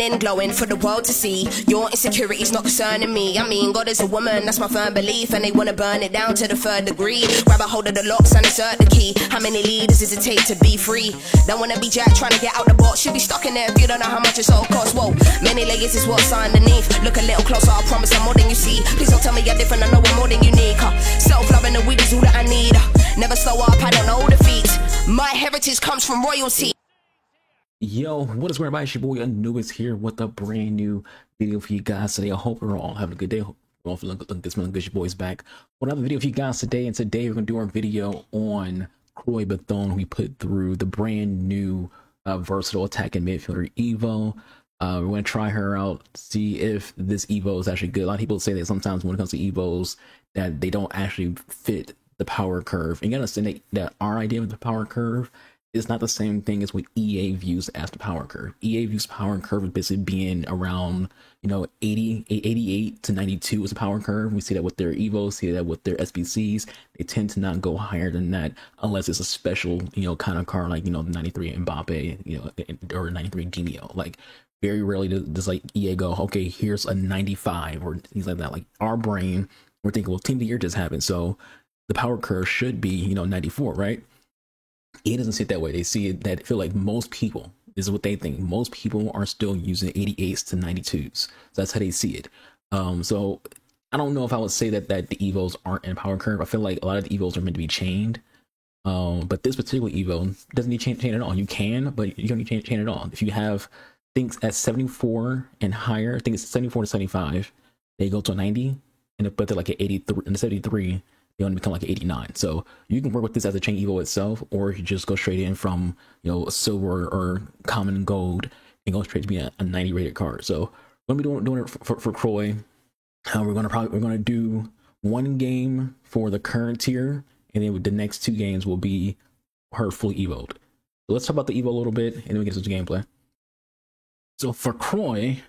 Melanin glowing for the world to see. Your insecurities not concerning me. I mean, God is a woman, that's my firm belief. And they wanna burn it down to the third degree. Grab a hold of the locks and insert the key. How many leaders does it take to be free? Don't wanna be Jack trying to get out the box. Should be stuck in there if you don't know how much it's all costs. Whoa, many layers is what's underneath. Look a little closer, I promise I'm more than you see. Please don't tell me you're different, I know I'm more than unique. Self-love and the weed is all that I need. Never slow up, I don't know defeat. My heritage comes from royalty. Yo, what is going on, everybody? It's your boy Anubis here with a brand new video for you guys today. I hope we're all having a good day. Hope we're all feeling good. This good. Your boy's back with another video for you guys today. And today we're gonna do our video on Kroy Bethune, who we put through the brand new versatile attacking midfielder Evo. We're gonna try her out, see if this Evo is actually good. A lot of people say that sometimes when it comes to Evos that they don't actually fit the power curve. And you gotta understand that our idea of the power curve is not the same thing as what EA views as the power curve. EA views power curve as basically being around, 88 to 92 is a power curve. We see that with their Evos, see that with their SBCs. They tend to not go higher than that unless it's a special, kind of card like, the 93 Mbappe, or 93 Genio. Like, very rarely does like EA go, okay, here's a 95 or things like that. Like, our brain, we're thinking, well, Team of the Year just happened, so the power curve should be, 94, right? It doesn't see it that way. They see it that feel like most people, this is what they think, most people are still using 88s to 92s. So that's how they see it. So I don't know if I would say that the Evos aren't in power curve. I feel like a lot of the Evos are meant to be chained. But this particular Evo doesn't need chain at all. You can, but you don't need chain at all. If you have things at 74 and higher, I think it's 74 to 75, they go to a 90, and but they're like an 83 and 73. You want to become like an 89. So you can work with this as a chain Evo itself, or you just go straight in from silver or common gold and go straight to be a 90 rated card. So we're gonna be doing it for Kroy. We're gonna do one game for the current tier, and then the next two games will be her fully evoed. So let's talk about the Evo a little bit, and then we get into the gameplay. So for Kroy,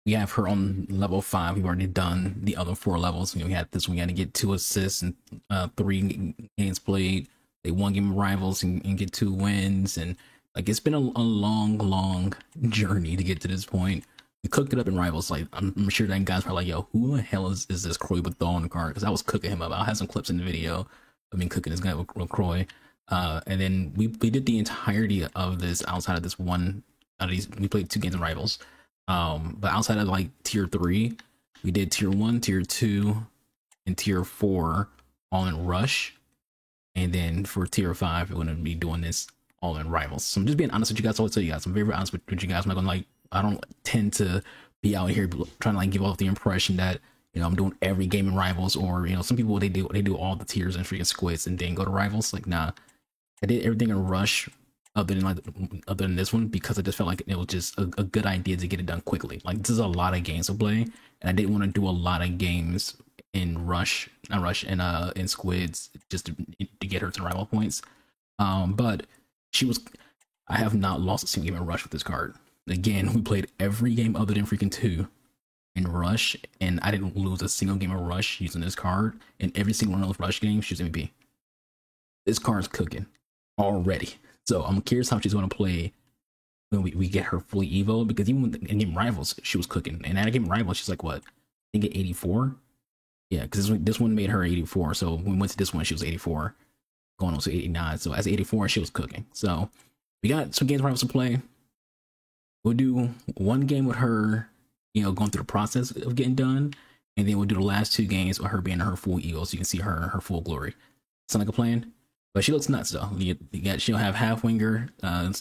we have her on level 5. We've already done the other 4 levels. We had this one. We had to get 2 assists and 3 games played. They 1 game of rivals and get 2 wins. And like, it's been a long journey to get to this point. We cooked it up in rivals. Like, I'm sure that guys are like, yo, who the hell is this Kroy Bethune card? Because I was cooking him up. I'll have some clips in the video of me cooking this guy with Kroy. And then we did the entirety of this outside of this one. We played 2 games of rivals. But outside of like tier 3, we did tier 1, tier 2, and tier 4 all in rush. And then for tier 5, we're going to be doing this all in rivals. So I'm just being honest with you guys. I always tell you guys, I'm very honest with you guys. I'm not going to I don't tend to be out here trying to give off the impression that, I'm doing every game in rivals, or, some people, they do all the tiers and freaking squids and then go to rivals. Like, nah, I did everything in rush. Other than this one, because I just felt like it was just a good idea to get it done quickly. Like, this is a lot of games to play, and I didn't want to do a lot of games in in squids just to get her to rival points. But I have not lost a single game in rush with this card. Again, we played every game other than freaking 2 in rush, and I didn't lose a single game of rush using this card. In every single one of those rush games, she's MVP. This card's cooking already. So I'm curious how she's going to play when we get her fully Evo, because even in game rivals, she was cooking. And at game rivals, she's like, what? I think at 84? Yeah, because this one made her 84. So when we went to this one, she was 84, going on to 89. So as 84, she was cooking. So we got some games rivals to play. We'll do 1 game with her, going through the process of getting done. And then we'll do the last 2 games with her being her full Evo, so you can see her full glory. Sound like a plan? But she looks nuts though. She'll have half winger,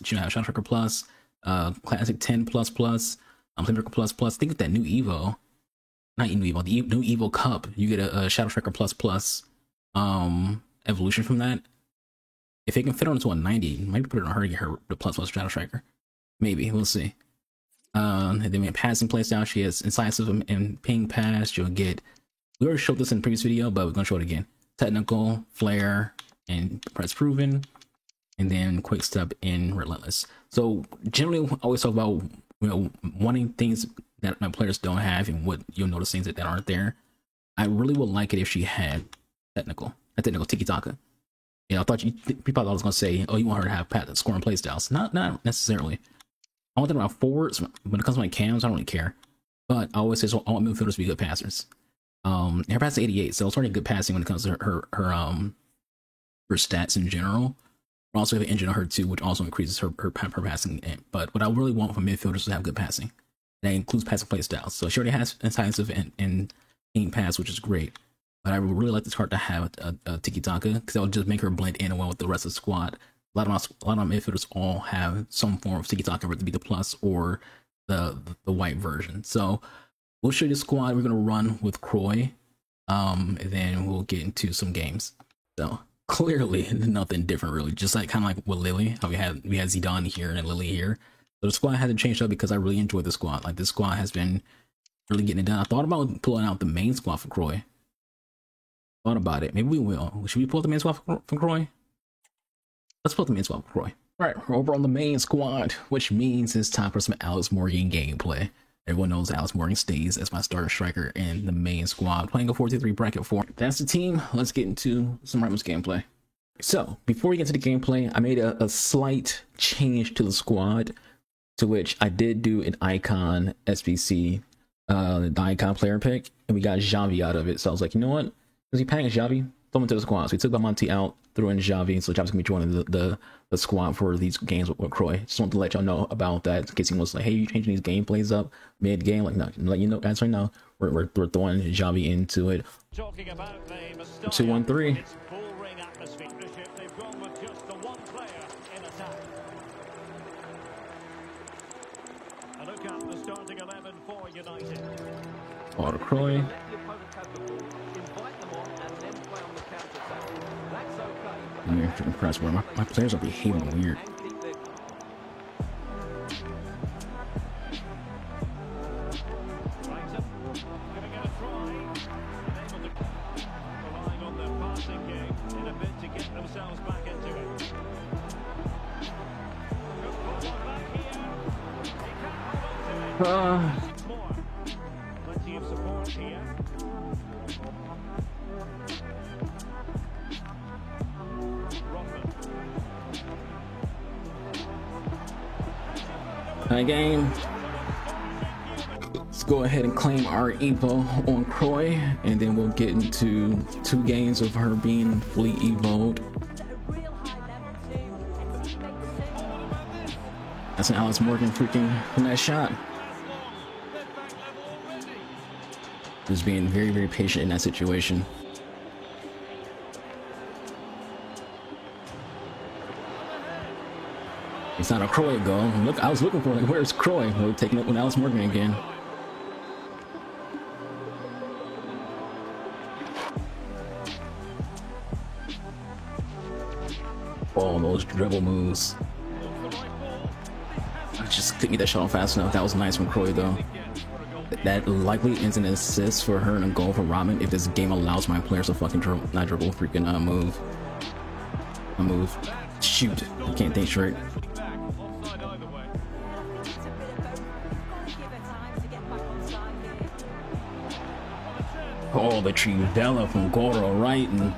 she'll have Shadow Tracker plus, classic 10 plus, Flame plus. I think with that new Evo, not new Evo, the new Evo Cup, you get a Shadow Tracker plus evolution from that. If it can fit onto a 90, maybe put it on her to get her the plus Shadow Tracker. Maybe, we'll see. And then we have passing playstyle. She has incisive and ping pass. You'll get, we already showed this in the previous video, but we're gonna show it again. Technical, flare, and press proven, and then quick step in relentless. So generally, I always talk about wanting things that my players don't have, and what you'll notice things that aren't there. I really would like it if she had technical tiki taka. I thought people thought I was gonna say, oh, you want her to have scoring playstyles. Not necessarily. I want to think about forwards. When it comes to my cams, I don't really care. But I always say so I want midfielders to be good passers. Her pass 88, so it's already good passing when it comes to her stats in general. We also have an engine on her too, which also increases her passing. But what I really want from midfielders is to have good passing. That includes passing play styles. So she already has incisive and team pass, which is great. But I would really like this card to have a tiki taka because that would just make her blend in well with the rest of the squad. A lot of my midfielders all have some form of tiki taka, whether it be the plus or the white version. So we'll show you the squad we're gonna run with Kroy, and then we'll get into some games. So clearly nothing different really, just like kind of like with Lily, how we had Zidane here and Lily here. So the squad hasn't changed up because I really enjoy the squad. Like this squad has been really getting it done. I thought about pulling out the main squad for Kroy. Thought about it. Maybe we will. Should we pull the main squad for Kroy? Let's pull the main squad for Kroy. All right, we're over on the main squad, which means it's time for some Alex Morgan gameplay. Everyone knows Alex Morgan stays as my starter striker in the main squad, playing a 4-2-3 bracket 4. That's the team. Let's get into some Ramos gameplay. So before we get to the gameplay, I made a slight change to the squad, to which I did do an icon SBC, the icon player pick, and we got Xavi out of it. So I was like, you know what? Because he paying Xavi, throw him into the squad. So we took Belmonte out, threw in Xavi, so Xavi's gonna be joining the squad for these games with Kroy. Just want to let y'all know about that in case he was like, hey, you changing these gameplays up mid game? Like, no, let you know guys right now, we're throwing Xavi into it. 2-1-3. Ball to Kroy. I'm impressed where my players are behaving weird. Plenty of support here. High game. Let's go ahead and claim our evo on Kroy, and then we'll get into 2 games of her being fully evoed. That's an Alex Morgan freaking nice shot. Just being very, very patient in that situation. It's not a Kroy goal. Look, I was looking for it. Where's Kroy? We're taking it with Alex Morgan again. Oh, those dribble moves. I just couldn't get that shot on fast enough. That was nice from Kroy though. That likely ends an assist for her and a goal for Robin if this game allows my players to fucking freaking move. Shoot, I can't think straight. Oh, the Trivela from Goro, right? And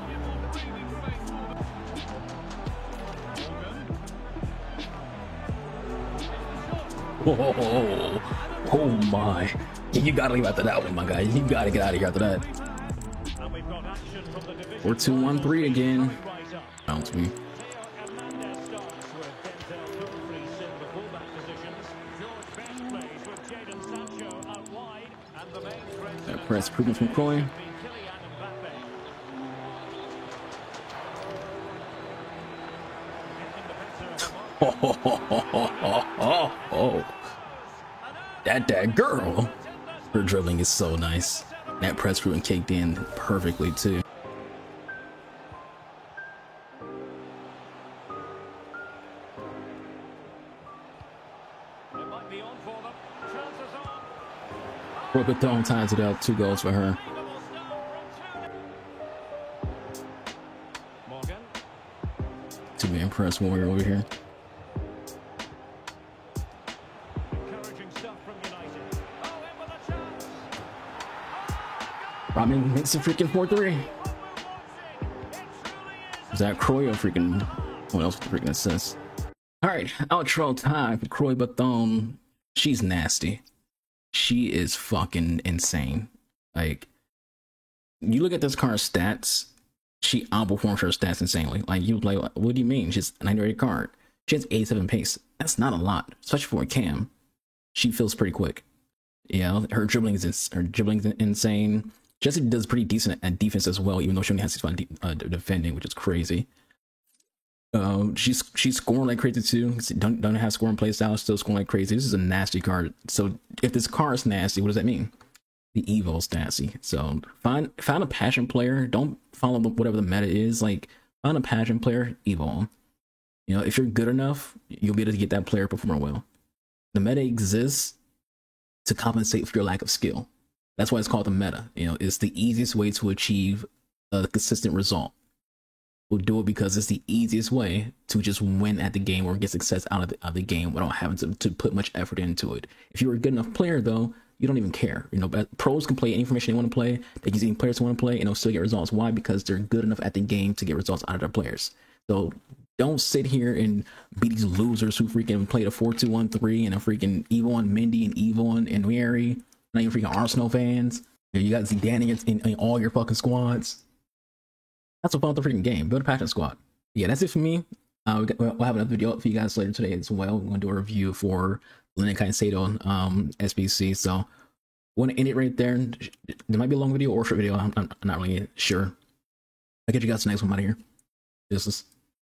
oh my. You gotta leave after that one, my guy. You gotta get out of here after that. We're 2-1-3 again. Bounce me. That press proving from Kroy. Oh. That girl. Her dribbling is so nice. That press through and caked in perfectly too. Roberton ties it up. 2 goals for her. To be impressed when we're over here. Robin makes a freaking 4-3. Is that Kroy or freaking what else with the freaking assist? All right, outro time for Croy Bathone. She's nasty. She is fucking insane. Like, you look at this card's stats, she outperforms her stats insanely. Like, you like, what do you mean? She's a 90 rated card. She has 87 pace. That's not a lot, especially for a cam. She feels pretty quick. You know, her dribbling is insane. Jessie does pretty decent at defense as well, even though she only has 65 defending, which is crazy. She's scoring like crazy too. Don't have scoring play style, still scoring like crazy. This is a nasty card. So if this card is nasty, what does that mean? The Evo's nasty. So find a passion player. Don't follow whatever the meta is. Like, find a passion player, Evo. You know, if you're good enough, you'll be able to get that player performing well. The meta exists to compensate for your lack of skill. That's why it's called the meta. You know, it's the easiest way to achieve a consistent result. We'll do it because it's the easiest way to just win at the game or get success out of the game without having to put much effort into it. If you're a good enough player, though, you don't even care. You know, pros can play any formation they want to play. They can use any players they want to play, and they'll still get results. Why? Because they're good enough at the game to get results out of their players. So don't sit here and be these losers who freaking played a 4-2-1-3 and a freaking Evo on Mendy and Evo on Mary. Not even freaking Arsenal fans. You got Zidane in all your fucking squads. That's about the freaking game. Build a passion squad. Yeah, that's it for me. We'll have another video up for you guys later today as well. We're going to do a review for Lennon Caicedo SBC. So I want to end it right there. There might be a long video or a short video. I'm not really sure. I'll get you guys the next one out of here. This is